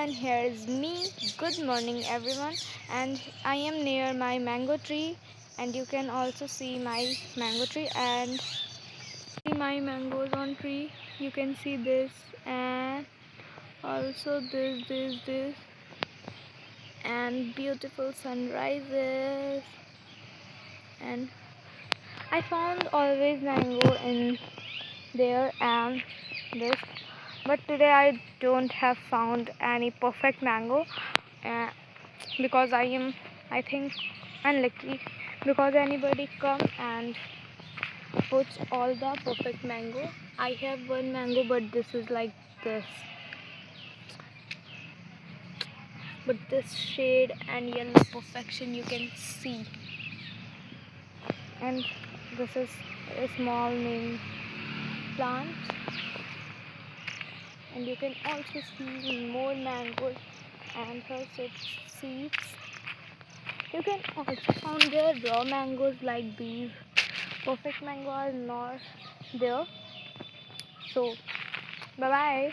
and here is me. Good morning everyone, and I am near my mango tree, and you can also see my mango tree and see my mangoes on tree. You can see this and also this and beautiful sunrises, and I found always mango in there and this, but today I don't have found any perfect mango uh, because I think unlucky, because anybody come and puts all the perfect mango. I have one mango, but this is like this, but this shade and yellow perfection you can see, and this is a small neem plant, and you can also see more mangoes and her seeds. You can also find there raw mangoes like these. Perfect mango are not there. So bye bye.